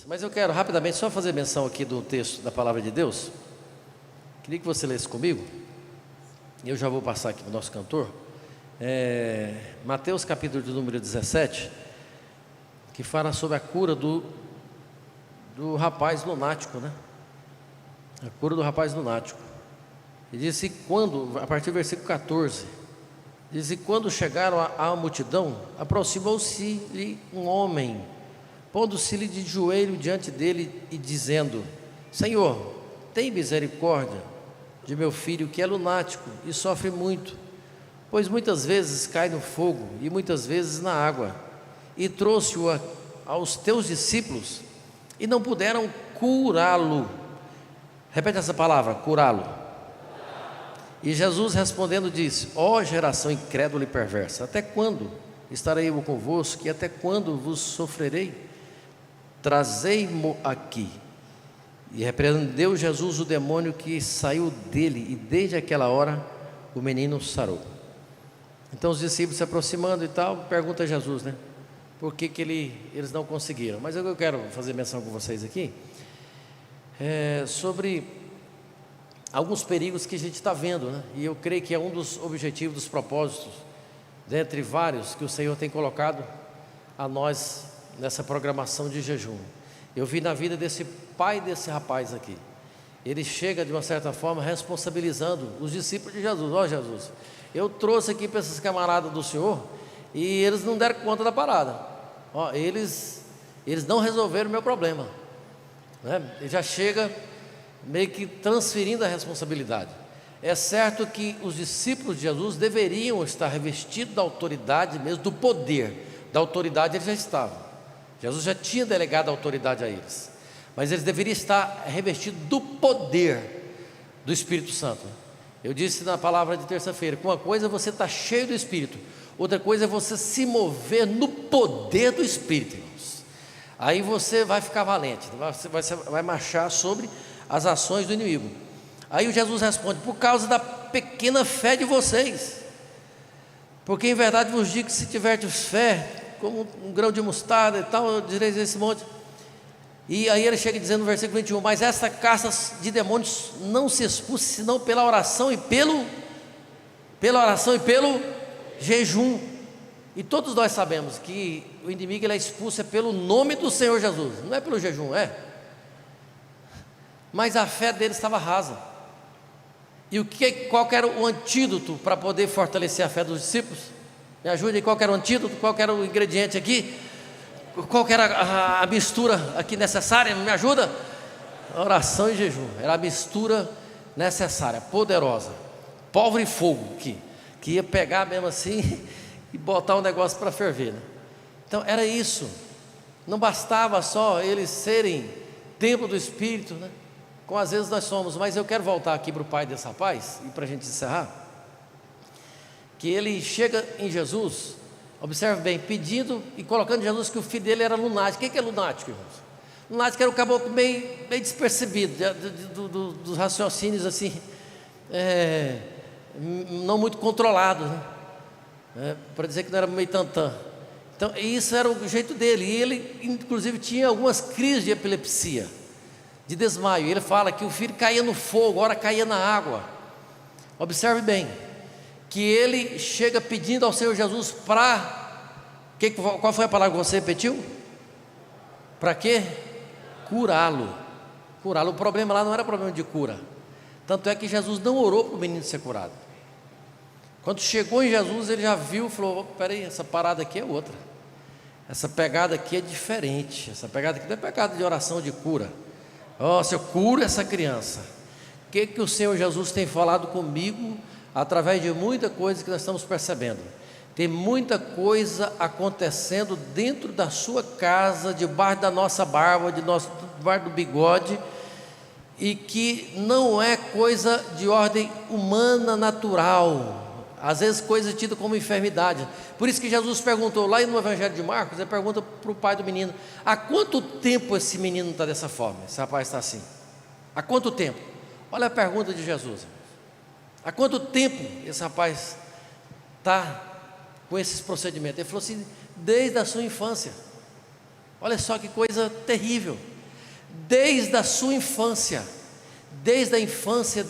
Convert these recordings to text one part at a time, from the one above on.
Mas eu quero rapidamente só fazer menção aqui do texto da palavra de Deus. Queria que você lesse comigo. Eu já vou passar aqui para o nosso cantor. Mateus capítulo de número 17, que fala sobre a cura do rapaz lunático, né? A cura do rapaz lunático. E diz que quando, a partir do versículo 14, diz que quando chegaram à multidão, aproximou-se-lhe um homem, pondo-se-lhe de joelho diante dele e dizendo: Senhor, tem misericórdia de meu filho que é lunático e sofre muito, pois muitas vezes cai no fogo e muitas vezes na água, e trouxe-o aos teus discípulos e não puderam curá-lo. Repete essa palavra, curá-lo. E Jesus respondendo disse: ó geração incrédula e perversa, até quando estarei eu convosco e até quando vos sofrerei? Trazei-mo aqui. E repreendeu Jesus o demônio que saiu dele, e desde aquela hora o menino sarou. Então os discípulos se aproximando e tal, pergunta a Jesus, né? Por que eles não conseguiram? Mas eu quero fazer menção com vocês aqui sobre alguns perigos que a gente está vendo, né? E eu creio que é um dos objetivos, dos propósitos, dentre vários, que o Senhor tem colocado a nós nessa programação de jejum. Eu vi na vida desse pai desse rapaz aqui. Ele chega de uma certa forma responsabilizando os discípulos de Jesus. Ó Jesus, eu trouxe aqui para esses camaradas do Senhor e eles não deram conta da parada. Ó, eles não resolveram o meu problema, né? Ele já chega meio que transferindo a responsabilidade. É certo que os discípulos de Jesus deveriam estar revestidos da autoridade mesmo, do poder. Da autoridade eles já estavam. Jesus já tinha delegado a autoridade a eles, mas eles deveriam estar revestidos do poder do Espírito Santo. Eu disse na palavra de terça-feira que uma coisa é você estar cheio do Espírito, outra coisa é você se mover no poder do Espírito, irmãos. Aí você vai ficar valente, você vai marchar sobre as ações do inimigo. Aí o Jesus responde: por causa da pequena fé de vocês, porque em verdade vos digo que se tiverdes fé como um grão de mostarda e tal, eu direi esse monte. E aí ele chega dizendo no versículo 21: mas esta casta de demônios não se expulsa senão pela oração e pelo jejum. E todos nós sabemos que o inimigo ele é expulso pelo nome do Senhor Jesus, não é pelo jejum, mas a fé dele estava rasa. E qual era o antídoto para poder fortalecer a fé dos discípulos? Me ajude aí, qual era o antídoto, qual era o ingrediente aqui, qual era a mistura aqui necessária? Me ajuda? Oração e jejum, era a mistura necessária, poderosa, pólvora e fogo, que ia pegar mesmo assim e botar o negócio para ferver, né? Então era isso, não bastava só eles serem templo do Espírito, né? Como às vezes nós somos. Mas eu quero voltar aqui para o pai desse rapaz, e para a gente encerrar, que ele chega em Jesus, observe bem, pedindo e colocando em Jesus que o filho dele era lunático. O que é lunático, irmãos? Lunático era um caboclo meio despercebido, dos raciocínios assim, não muito controlado, né? Para dizer que não era meio tantã. Então isso era o jeito dele, e ele inclusive tinha algumas crises de epilepsia, de desmaio. Ele fala que o filho caía no fogo, ora caía na água. Observe bem, que ele chega pedindo ao Senhor Jesus qual foi a palavra que você repetiu? Para quê? Curá-lo. O problema lá não era problema de cura. Tanto é que Jesus não orou para o menino ser curado. Quando chegou em Jesus, ele já viu e falou: peraí, essa parada aqui é outra, essa pegada aqui é diferente, essa pegada aqui não é pegada de oração de cura. Se eu curo essa criança, o que o Senhor Jesus tem falado comigo através de muita coisa que nós estamos percebendo? Tem muita coisa acontecendo dentro da sua casa, debaixo da nossa barba, debaixo do bigode, e que não é coisa de ordem humana, natural, às vezes coisa tida como enfermidade. Por isso que Jesus perguntou lá no Evangelho de Marcos, ele pergunta para o pai do menino: há quanto tempo esse menino está dessa forma, esse rapaz está assim? Há quanto tempo? Olha a pergunta de Jesus: há quanto tempo esse rapaz está com esses procedimentos? Ele falou assim: desde a sua infância. Olha só que coisa terrível. desde a sua infância, desde a infância,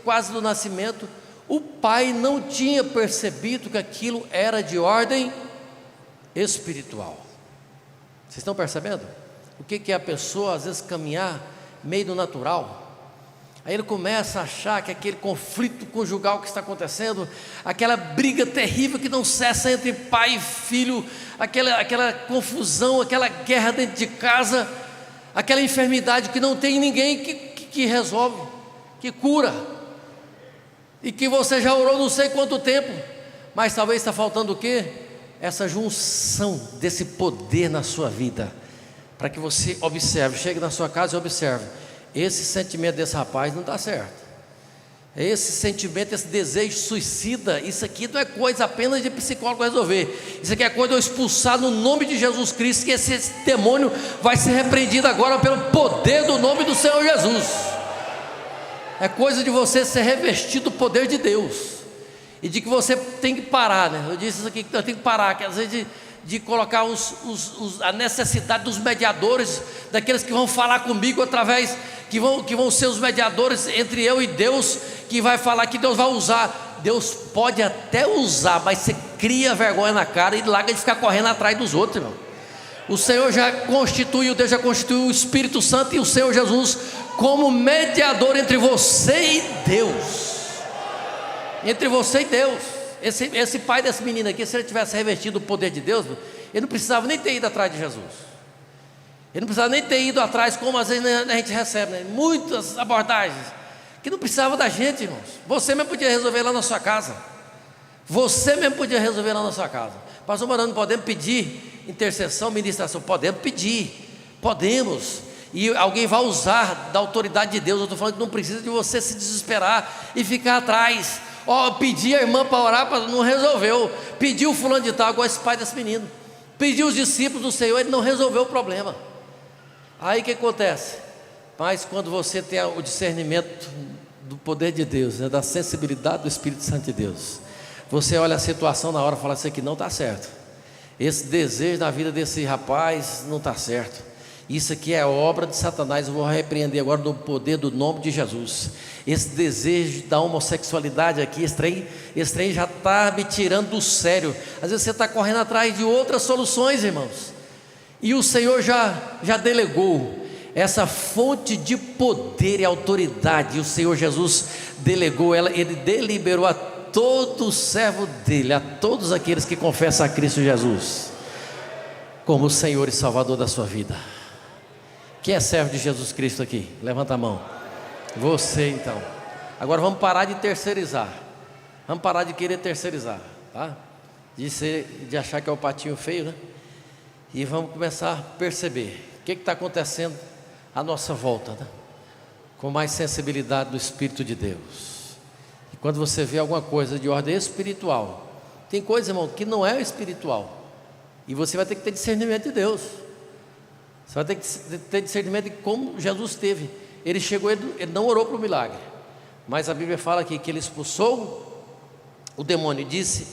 quase do nascimento, o pai não tinha percebido que aquilo era de ordem espiritual. Vocês estão percebendo? O que é a pessoa às vezes caminhar meio do natural? Aí ele começa a achar que aquele conflito conjugal que está acontecendo, aquela briga terrível que não cessa entre pai e filho, aquela confusão, aquela guerra dentro de casa, aquela enfermidade que não tem ninguém que resolve, que cura, e que você já orou não sei quanto tempo, mas talvez está faltando o quê? Essa junção desse poder na sua vida, para que você observe, chegue na sua casa e observe: esse sentimento desse rapaz não está certo, esse sentimento, esse desejo suicida, isso aqui não é coisa apenas de psicólogo resolver, isso aqui é coisa de eu expulsar no nome de Jesus Cristo, que esse demônio vai ser repreendido agora pelo poder do nome do Senhor Jesus. É coisa de você ser revestido do poder de Deus, e de que você tem que parar, né? Eu disse isso aqui, que eu tenho que parar, que às vezes de colocar a necessidade dos mediadores, daqueles que vão falar comigo através, que vão ser os mediadores entre eu e Deus, que vai falar, que Deus vai usar. Deus pode até usar, mas você cria vergonha na cara e larga de ficar correndo atrás dos outros, irmão. O Senhor já constituiu, Deus já constituiu o Espírito Santo e o Senhor Jesus como mediador entre você e Deus. Entre você e Deus. Esse pai desse menino aqui, se ele tivesse revestido o poder de Deus, ele não precisava nem ter ido atrás de Jesus. Ele não precisava nem ter ido atrás, como às vezes a gente recebe, né? Muitas abordagens que não precisava da gente, irmãos. Você mesmo podia resolver lá na sua casa. Você mesmo podia resolver lá na sua casa. Pastor Morando, podemos pedir intercessão, ministração? Podemos pedir, podemos. E alguém vai usar da autoridade de Deus. Eu estou falando que não precisa de você se desesperar e ficar atrás. Pedi a irmã para orar, não resolveu. Pediu o fulano de tal, igual esse pai desse menino. Pediu os discípulos do Senhor, ele não resolveu o problema. Aí o que acontece? Mas quando você tem o discernimento do poder de Deus, né, da sensibilidade do Espírito Santo de Deus, você olha a situação na hora e fala: isso aqui não está certo. Esse desejo na vida desse rapaz não está certo. Isso aqui é obra de Satanás. Eu vou repreender agora no poder do nome de Jesus. Esse desejo da homossexualidade aqui, esse trem já está me tirando do sério. Às vezes você está correndo atrás de outras soluções, irmãos, e o Senhor já delegou essa fonte de poder e autoridade. E o Senhor Jesus delegou ela, Ele deliberou a todo servo dele, a todos aqueles que confessam a Cristo Jesus como o Senhor e Salvador da sua vida. Quem é servo de Jesus Cristo aqui? Levanta a mão. Você então. Agora vamos parar de terceirizar. Vamos parar de querer terceirizar, tá? De achar que é o patinho feio, né? E vamos começar a perceber o que está acontecendo à nossa volta, né? Com mais sensibilidade do Espírito de Deus. E quando você vê alguma coisa de ordem espiritual, tem coisa, irmão, que não é espiritual, e você vai ter que ter discernimento de Deus. Você vai ter que ter discernimento de como Jesus teve. Ele chegou, ele não orou para o milagre, mas a Bíblia fala aqui que ele expulsou o demônio e disse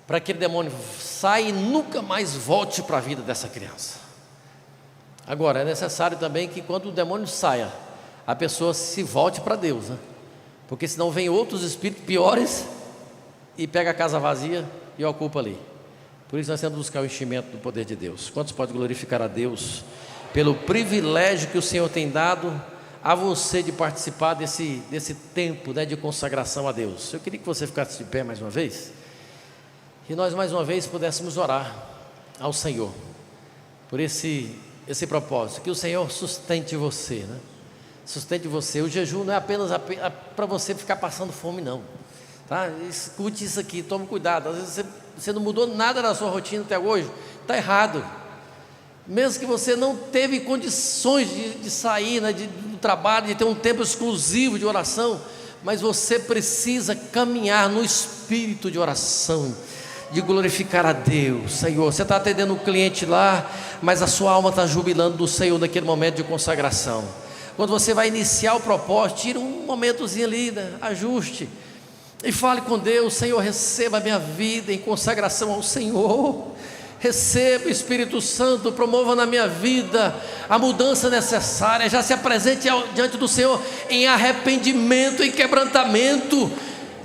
para aquele demônio: sai e nunca mais volte para a vida dessa criança. Agora é necessário também que quando o demônio saia, a pessoa se volte para Deus, né? Porque senão vem outros espíritos piores e pega a casa vazia e ocupa ali. Por isso nós temos que buscar o enchimento do poder de Deus. Quantos podem glorificar a Deus pelo privilégio que o Senhor tem dado a você de participar desse tempo, né, de consagração a Deus? Eu queria que você ficasse de pé mais uma vez, e nós mais uma vez pudéssemos orar ao Senhor por esse propósito, que o Senhor sustente você, né? Sustente você. O jejum não é apenas para você ficar passando fome, não, tá? Escute isso aqui, tome cuidado. Às vezes você não mudou nada na sua rotina até hoje, está errado. Mesmo que você não teve condições de sair, né, do trabalho, de ter um tempo exclusivo de oração, mas você precisa caminhar no espírito de oração, de glorificar a Deus. Senhor, você está atendendo um cliente lá, mas a sua alma está jubilando do Senhor naquele momento de consagração. Quando você vai iniciar o propósito, tira um momentozinho ali, né, ajuste, e fale com Deus: Senhor, receba a minha vida em consagração ao Senhor. Receba, Espírito Santo, promova na minha vida a mudança necessária. Já se apresente diante do Senhor em arrependimento, em quebrantamento,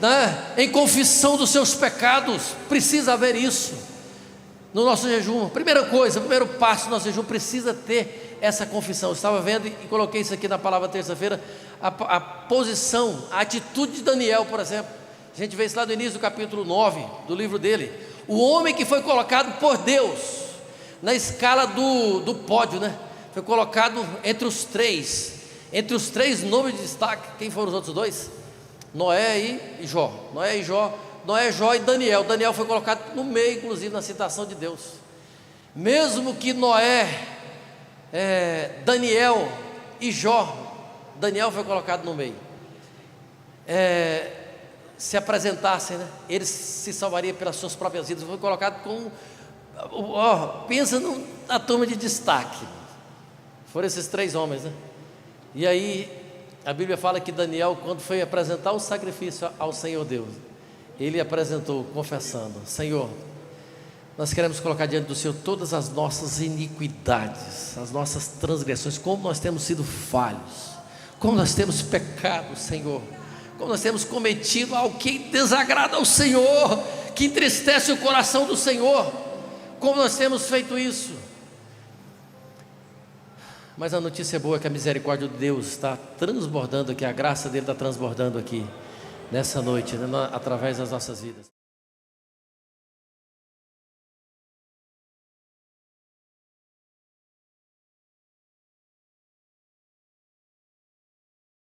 né? Em confissão dos seus pecados. Precisa haver isso no nosso jejum. Primeira coisa, primeiro passo do nosso jejum precisa ter essa confissão. Eu estava vendo e coloquei isso aqui na palavra terça-feira, a posição, a atitude de Daniel, por exemplo. A gente vê isso lá no início do capítulo 9 do livro dele. O homem que foi colocado por Deus na escala do pódio, né? Foi colocado entre os três nomes de destaque. Quem foram os outros dois? Noé e Jó. Noé, Jó e Daniel. Daniel foi colocado no meio, inclusive, na citação de Deus. Mesmo que Noé, Daniel e Jó, Daniel foi colocado no meio, se apresentassem, né? Eles se salvariam pelas suas próprias vidas. Foi colocado com, pensa na turma de destaque. Foram esses três homens, né? E aí a Bíblia fala que Daniel, quando foi apresentar o sacrifício ao Senhor Deus, ele apresentou confessando: Senhor, nós queremos colocar diante do Senhor todas as nossas iniquidades, as nossas transgressões, como nós temos sido falhos, como nós temos pecado, Senhor, como nós temos cometido algo que desagrada ao Senhor, que entristece o coração do Senhor, como nós temos feito isso. Mas a notícia boa é que a misericórdia de Deus está transbordando aqui, a graça dele está transbordando aqui nessa noite, né, através das nossas vidas.